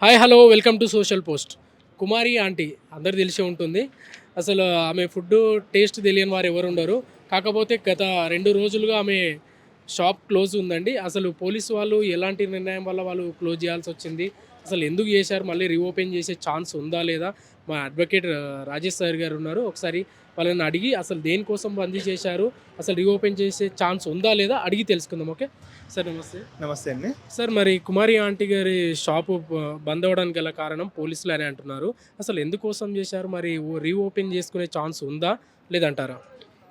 Hi hello welcome to social post. Kumari aunty అందరు తెలిసే ఉంటుంది. అసలు ఆమె ఫుడ్ టేస్ట్ తెలియని వారు ఎవరు ఉండరు. కాకపోతే గత 2 రోజులుగా ఆమె షాప్ క్లోజ్ ఉందండి. అసలు పోలీసు వాళ్ళు ఎలాంటి నిర్ణయం వల్ల వాళ్ళు క్లోజ్ చేయాల్సి వచ్చింది, అసలు ఎందుకు చేశారు, మళ్ళీ రీఓపెన్ చేసే ఛాన్స్ ఉందా లేదా, మా అడ్వకేట్ రాజేష్ సార్ గారు ఉన్నారు. ఒకసారి వాళ్ళని అడిగి అసలు దేనికోసం బంద్ చేశారు, అసలు రీఓపెన్ చేసే ఛాన్స్ ఉందా లేదా అడిగి తెలుసుకుందాం. ఓకే సార్, నమస్తే. నమస్తే అండి. సార్, మరి కుమారి ఆంటీ గారి షాపు బంద్ అవ్వడానికి గల కారణం పోలీసులు అని అంటున్నారు. అసలు ఎందుకోసం చేశారు, మరి రీఓపెన్ చేసుకునే ఛాన్స్ ఉందా లేదంటారా?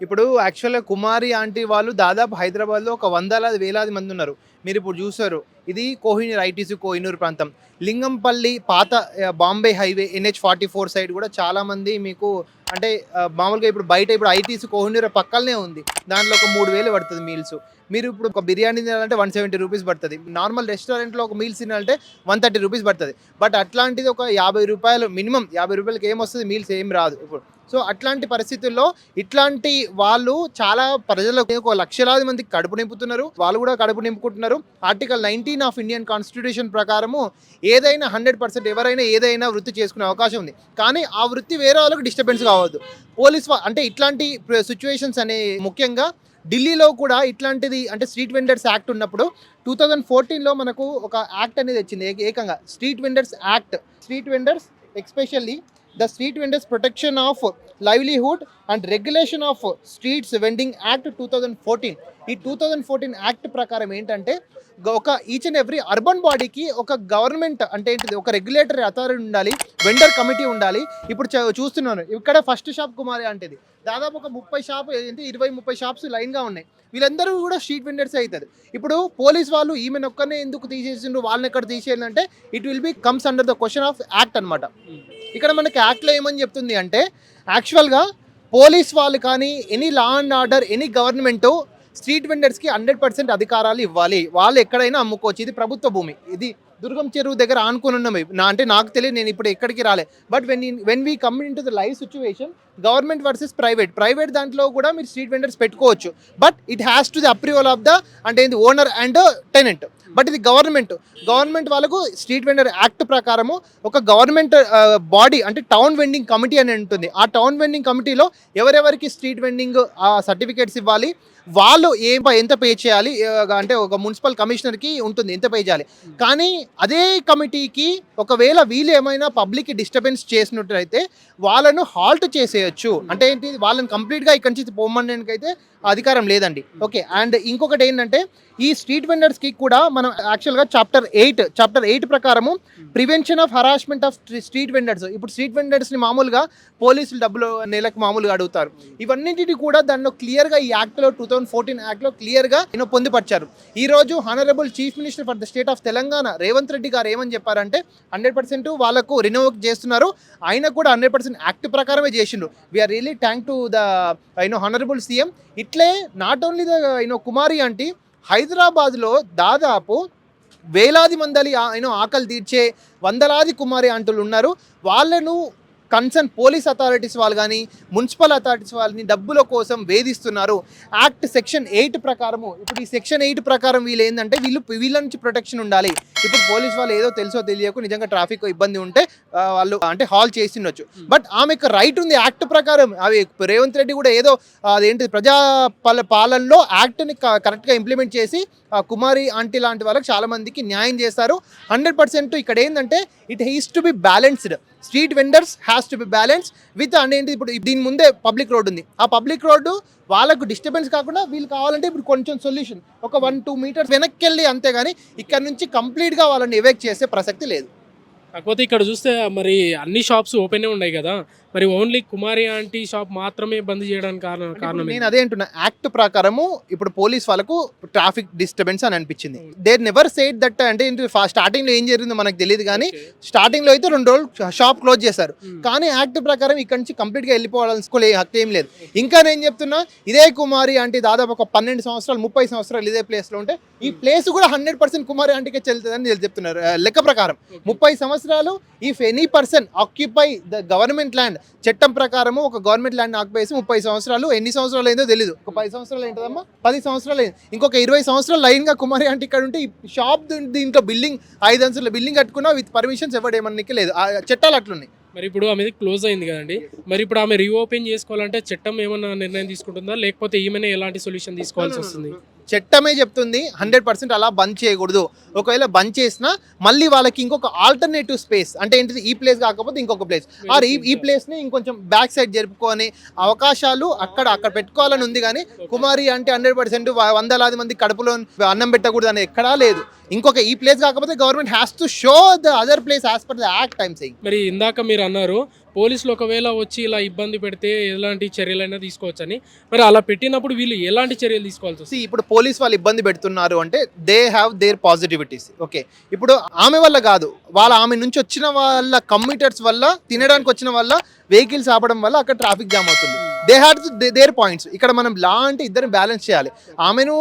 ఇప్పుడు యాక్చువల్గా కుమారి ఆంటీ వాళ్ళు దాదాపు హైదరాబాద్లో ఒక వందలాది వేలాది మంది ఉన్నారు. మీరు ఇప్పుడు చూసారు, ఇది కోహినూర్ ఐటీసీ కోహినూర్ ప్రాంతం, లింగంపల్లి పాత బాంబే హైవే NH44 సైడ్ కూడా చాలామంది మీకు అంటే మామూలుగా ఇప్పుడు బయట ఇప్పుడు ఐటీసీ కోహినూర్ పక్కనే ఉంది. దాంట్లో ఒక 3,000 పడుతుంది మీల్స్. మీరు ఇప్పుడు ఒక బిర్యానీ తినాలంటే 170 రూపీస్ పడుతుంది. నార్మల్ రెస్టారెంట్లో ఒక మీల్స్ తినాలంటే 130 రూపీస్ పడుతుంది. బట్ అట్లాంటిది ఒక 50 రూపాయలు, మినిమం 50 రూపాయలకి ఏమొస్తుంది, మీల్స్ ఏం రాదు ఇప్పుడు. సో అట్లాంటి పరిస్థితుల్లో ఇట్లాంటి వాళ్ళు చాలా ప్రజలకు ఒక లక్షలాది మందికి కడుపు నింపుతున్నారు, వాళ్ళు కూడా కడుపు నింపుకుంటున్నారు. ఆర్టికల్ 19 ఆఫ్ ఇండియన్ కాన్స్టిట్యూషన్ ప్రకారము ఏదైనా 100% ఎవరైనా ఏదైనా వృత్తి చేసుకునే అవకాశం ఉంది. కానీ ఆ వృత్తి వేరే వాళ్ళకి డిస్టర్బెన్స్ కావద్దు. అంటే ఇట్లాంటి సిచ్యువేషన్స్ అనే ముఖ్యంగా ఢిల్లీలో కూడా ఇట్లాంటిది అంటే స్ట్రీట్ వెండర్స్ యాక్ట్ ఉన్నప్పుడు 2014లో మనకు ఒక యాక్ట్ అనేది వచ్చింది. ఏకంగా street vendors act, street vendors especially the street vendors protection of livelihood and regulation of streets vending act 2014. ఈ 2014 యాక్ట్ ప్రకారం ఏంటంటే ఒక ఈచ్ అండ్ ఎవ్రీ అర్బన్ బాడీకి ఒక గవర్నమెంట్ అంటే ఏంటిది, ఒక రెగ్యులేటరీ అథారిటీ ఉండాలి, వెండర్ కమిటీ ఉండాలి. ఇప్పుడు చూస్తున్నాను ఇక్కడ ఫస్ట్ షాప్ కుమారి అంటేది దాదాపు ఒక 30 షాప్ ఏంటి 20-30 షాప్స్ లైన్గా ఉన్నాయి. వీళ్ళందరూ కూడా స్ట్రీట్ వెండర్స్ అవుతుంది. ఇప్పుడు పోలీస్ వాళ్ళు ఈమెను ఒక్కనే ఎందుకు తీసేసిండ్రు, వాళ్ళని ఎక్కడ తీసేయాలంటే it will be comes under the question of act అనమాట. ఇక్కడ మనకి యాక్ట్లో ఏమని చెప్తుంది అంటే యాక్చువల్గా పోలీస్ వాళ్ళు కానీ any law and order any government street వెండర్స్కి 100% అధికారాలు ఇవ్వాలి. వాళ్ళు ఎక్కడైనా అమ్ముకోవచ్చు. ఇది ప్రభుత్వ భూమి. ఇది దుర్గం చెరువు దగ్గర ఆనుకుని ఉన్నాము. అంటే నాకు తెలియదు, నేను ఇప్పుడు ఎక్కడికి రాలే. But when we come in to the live situation, government versus private దాంట్లో కూడా మీరు స్ట్రీట్ వెండర్స్ పెట్టుకోవచ్చు. But it has to the approval of the అంటే ఏంది ఓనర్ అండ్ టెనెంట్. బట్ ఇది గవర్నమెంట్ వాళ్ళకు స్ట్రీట్ వెండర్ యాక్ట్ ప్రకారము ఒక గవర్నమెంట్ బాడీ అంటే టౌన్ వెండింగ్ కమిటీ అని ఉంటుంది. ఆ టౌన్ వెండింగ్ కమిటీలో ఎవరెవరికి స్ట్రీట్ వెండింగ్ సర్టిఫికేట్స్ ఇవ్వాలి, వాళ్ళు ఎంత పే చేయాలి అంటే ఒక మున్సిపల్ కమిషనర్కి ఉంటుంది ఎంత పే చేయాలి. కానీ అదే కమిటీకి ఒకవేళ వీళ్ళు ఏమైనా పబ్లిక్ డిస్టర్బెన్స్ చేసినట్లయితే వాళ్ళను హాల్ట్ చేసేయచ్చు. అంటే ఏంటి, వాళ్ళని కంప్లీట్గా ఇక్కడి నుంచి పోమనడానికి అయితే అధికారం లేదండి. ఓకే, అండ్ ఇంకొకటి ఏంటంటే ఈ స్ట్రీట్ వెండర్స్కి కూడా మనం యాక్చువల్గా చాప్టర్ 8 ప్రకారము prevention of harassment of street vendors. ఇప్పుడు స్ట్రీట్ వెండర్స్ని మామూలుగా పోలీసులు డబ్బులు నెలకు మామూలుగా అడుగుతారు. ఇవన్నింటినీ కూడా దానిలో క్లియర్గా ఈ యాక్ట్లో 2014 యాక్ట్లో క్లియర్గా పొందుపరిచారు. ఈరోజు honourable chief minister for the state of Telangana Revanth Reddy గారు ఏమని చెప్పారంటే 100% వాళ్ళకు రినోవేట్ చేస్తున్నారు. ఆయన కూడా 100% యాక్ట్ ప్రకారమే చేసిండ్రు. We are really thank to the honourable CM. ఇట్లే not only the Kumari aunty, హైదరాబాద్లో దాదాపు వేలాది మంది ఆకలి తీర్చే వందలాది కుమారి ఆంటీలు ఉన్నారు. వాళ్ళను కన్సర్న్ పోలీస్ అథారిటీస్ వాళ్ళు కానీ మున్సిపల్ అథారిటీస్ వాళ్ళని డబ్బుల కోసం వేధిస్తున్నారు. యాక్ట్ సెక్షన్ 8 ప్రకారము, ఇప్పుడు ఈ సెక్షన్ 8 ప్రకారం వీళ్ళు ఏంటంటే వీళ్ళ నుంచి ప్రొటెక్షన్ ఉండాలి. ఇప్పుడు పోలీస్ వాళ్ళు ఏదో తెలుసో తెలియకు నిజంగా ట్రాఫిక్ ఇబ్బంది ఉంటే వాళ్ళు అంటే హాల్ చేసిండొచ్చు. బట్ ఆమెకు రైట్ ఉంది యాక్ట్ ప్రకారం. అవి రేవంత్ రెడ్డి కూడా ఏదో అదేంటి ప్రజా పాలనలో యాక్ట్ని కరెక్ట్గా ఇంప్లిమెంట్ చేసి కుమారి ఆంటీ లాంటి వాళ్ళకి చాలా మందికి న్యాయం చేస్తారు. 100% ఇక్కడ ఏంటంటే it he's to be balanced. Street vendors has to be balance with అనేది ఇప్పుడు దీని ముందే పబ్లిక్ రోడ్ ఉంది. ఆ పబ్లిక్ రోడ్డు వాళ్ళకు డిస్టర్బెన్స్ కాకుండా వీళ్ళు కావాలంటే ఇప్పుడు కొంచెం సొల్యూషన్ ఒక 1-2 మీటర్స్ వెనక్కి వెళ్ళి అంతేగాని ఇక్కడ నుంచి కంప్లీట్గా వాళ్ళని ఎవాక్ట్ చేసే ప్రసక్తి లేదు. కాకపోతే ఇక్కడ చూస్తే మరి అన్ని షాప్స్ ఓపెనే ఉన్నాయి కదా, మరి ఓన్లీ కుమారి ఆంటీ షాప్ మాత్రమే బంద్ చేయడానికి కారణం నేను అదే అంటున్నా. యాక్ట్ ప్రకారము ఇప్పుడు పోలీస్ వాళ్ళకు ట్రాఫిక్ డిస్టర్బెన్స్ అని అనిపించింది. దే నెవర్ సెడ్ దట్ అంటే స్టార్టింగ్లో ఏం జరిగిందో మనకు తెలియదు. కానీ స్టార్టింగ్లో అయితే 2 రోజులు షాప్ క్లోజ్ చేశారు. కానీ యాక్ట్ ప్రకారం ఇక్కడ నుంచి కంప్లీట్గా వెళ్ళిపోవాల్సిన హక్కు ఏం లేదు. ఇంకా నేను చెప్తున్నా, ఇదే కుమారి ఆంటీ దాదాపు ఒక 12 సంవత్సరాలు 30 సంవత్సరాలు ఇదే ప్లేస్లో ఉంటే ఈ ప్లేస్ కూడా 100% కుమారి ఆంటీకే చెల్లుతుందని చెప్తున్నారు లెక్క ప్రకారం. 30 సంవత్సరాలు if any person occupy the government land చట్టం ప్రకారము ఒక గవర్నమెంట్ ల్యాండ్ ఆక్యుపై చేసి 30 సంవత్సరాలు, ఎన్ని సంవత్సరాలు అయిందో తెలియదు. ఒక 10 సంవత్సరాలు ఏంటదమ్మా, 10 సంవత్సరాలు అయింది. ఇంకొక 20 సంవత్సరాలు లైన్గా కుమారి అంటే ఇక్కడ ఉంటే ఈ షాప్ దీంట్లో బిల్డింగ్ 5 అంతస్తుల బిల్డింగ్ కట్టుకున్నా విత్ పర్మిషన్స్ ఇవ్వడేమనికి లేదు. ఆ చట్టాలు అట్లున్నాయి. మరి ఇప్పుడు ఆమెది క్లోజ్ అయింది కదండి, మరి ఇప్పుడు ఆమె రీఓపెన్ చేసుకోవాలంటే చట్టం ఏమన్నా నిర్ణయం తీసుకుంటుందా, లేకపోతే ఈమెనే ఎలాంటి సొల్యూషన్ తీసుకోవాల్సి వస్తుంది? చట్టమే చెప్తుంది 100% అలా బంద్ చేయకూడదు. ఒకవేళ బంద్ చేసినా మళ్ళీ వాళ్ళకి ఇంకొక ఆల్టర్నేటివ్ స్పేస్ అంటే ఏంటిది, ఈ ప్లేస్ కాకపోతే ఇంకొక ప్లేస్ ఆర్ ఈ ప్లేస్ని ఇంకొంచెం బ్యాక్ సైడ్ జరుపుకొని అవకాశాలు అక్కడ పెట్టుకోవాలని ఉంది. కానీ కుమారి అంటే 100% వందలాది మంది కడుపులో అన్నం పెట్టకూడదు అని ఎక్కడా లేదు. ఇంకొక ఈ ప్లేస్ కాకపోతే government has to show the other place as per the act time saying. మరి ఇందాక మీరు అన్నారు పోలీసులు ఒకవేళ వచ్చి ఇలా ఇబ్బంది పెడితే ఎలాంటి చర్యలైనా తీసుకోవచ్చని, మరి అలా పెట్టినప్పుడు వీళ్ళు ఎలాంటి చర్యలు తీసుకోవాల్సి వస్తుంది? ఇప్పుడు పోలీస్ వాళ్ళు ఇబ్బంది పెడుతున్నారు అంటే they have their positivities. Okay, ఇప్పుడు ఆమె వల్ల కాదు, ఆమె నుంచి వచ్చిన వాళ్ళ కమ్యూటర్స్ వల్ల, తినడానికి వచ్చిన వల్ల, వెహికల్స్ ఆపడం వల్ల అక్కడ ట్రాఫిక్ జామ్ అవుతుంది. They have their points. ఇక్కడ మనం లా అంటే ఇద్దరు బ్యాలెన్స్ చేయాలి. ఆమెను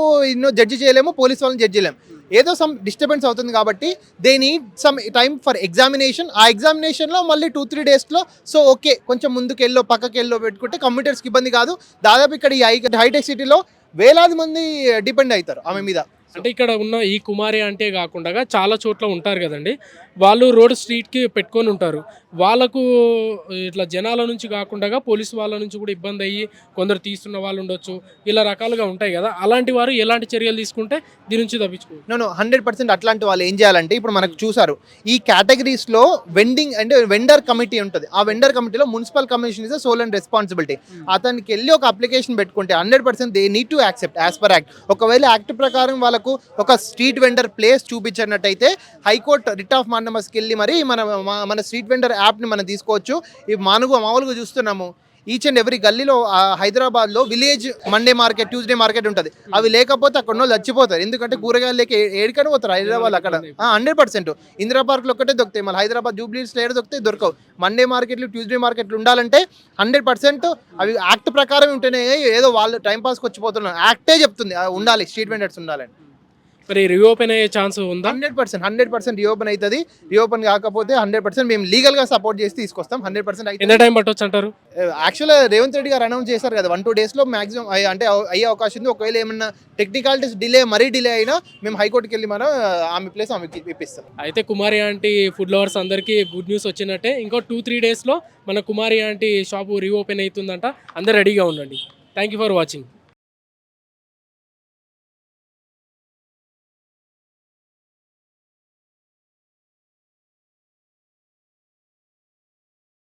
జడ్జి చేయలేము, పోలీస్ వాళ్ళని జడ్జి చేయలేము. ఏదో సమ్ డిస్టర్బెన్స్ అవుతుంది కాబట్టి they need some time for examination. ఆ ఎగ్జామినేషన్లో మళ్ళీ 2-3 డేస్లో సో ఓకే కొంచెం ముందుకెళ్ళో పక్కకెళ్ళో పెట్టుకుంటే కమ్యూటర్స్కి ఇబ్బంది కాదు. దాదాపు ఇక్కడ ఈ హైటెక్ సిటీలో వేలాది మంది డిపెండ్ అవుతారు ఆమె మీద. అంటే ఇక్కడ ఉన్న ఈ కుమారి అంటే కాకుండా చాలా చోట్ల ఉంటారు కదండి, వాళ్ళు రోడ్ స్ట్రీట్కి పెట్టుకొని ఉంటారు. వాళ్ళకు ఇట్లా జనాల నుంచి కాకుండా పోలీసు వాళ్ళ నుంచి కూడా ఇబ్బంది అయ్యి కొందరు తీస్తున్న వాళ్ళు ఉండొచ్చు, ఇలా రకాలుగా ఉంటాయి కదా. అలాంటి వారు ఎలాంటి చర్యలు తీసుకుంటే దీని నుంచి తప్పించుకోవచ్చు? 100% అట్లాంటి వాళ్ళు ఏం చేయాలంటే, ఇప్పుడు మనకు చూసారు ఈ కేటగిరీస్లో వెండింగ్ అంటే వెండర్ కమిటీ ఉంటుంది. ఆ వెండర్ కమిటీలో municipal commission is sole and responsibility. అతనికి వెళ్ళి ఒక అప్లికేషన్ పెట్టుకుంటే 100% they need to accept as per act. ఒకవేళ యాక్ట్ ప్రకారం వాళ్ళకు ఒక స్ట్రీట్ వెండర్ ప్లేస్ చూపించినట్టయితే హైకోర్టు రిట్ ఆఫ్ మాండమస్కి వెళ్ళి మరి మన స్ట్రీట్ వెండర్ యాప్ని మనం తీసుకోవచ్చు. ఇవి మామూలుగా చూస్తున్నాము ఈచ్ అండ్ ఎవ్రీ గల్లీలో. హైదరాబాద్లో village Monday market, Tuesday market ఉంటుంది. అవి లేకపోతే అక్కడ ఉన్న చచ్చిపోతారు. ఎందుకంటే కూరగాయలు లేక ఏడికని పోతారు హైదరాబాద్. అక్కడ 100% ఇందిరా పార్క్లో ఒక్కటే దొరుకుతాయి. మళ్ళీ హైదరాబాద్ జూబ్లీస్లో ఏడు దొరుకుతాయి, దొరకవు. మండే మార్కెట్లు, ట్యూస్డే మార్కెట్లు ఉండాలంటే 100% అవి యాక్ట్ ప్రకారం ఉంటేనే. ఏదో వాళ్ళు టైంపాస్కి వచ్చిపోతున్నారు, యాక్టే చెప్తుంది ఉండాలి, స్ట్రీట్ వెండర్స్ ఉండాలని. మరి రీఓపెన్ అయ్యే ఛాన్స్ ఉందా? 100% రీఓపెన్ అవుతుంది. రీఓపెన్ కాకపోతే 100% మేము లీగల్గా సపోర్ట్ చేసి తీసుకొస్తాం. 100% ఎంత టైం పట్టొచ్చు అంటారు? యాక్చువల్గా రేవంత్ రెడ్డి గారు అనౌన్స్ చేశారు కదా, 1-2 డేస్లో మాక్సిమం అంటే అయ్యే అవకాశం ఉంది. ఒకవేళ ఏమన్నా టెక్నికాలిటీస్ మరీ డిలే అయినా మేము హైకోర్టుకి వెళ్ళి మనం ఆమె ప్లేస్ ఆమెకి ఇప్పిస్తాం. అయితే కుమారి ఆంటీ ఫుడ్ లవర్స్ అందరికీ గుడ్ న్యూస్ వచ్చినట్టే. ఇంకో 2-3 డేస్లో మన కుమారి ఆంటీ షాపు రీఓపెన్ అవుతుందంట. అందరు రెడీగా ఉండండి. Thank you for watching.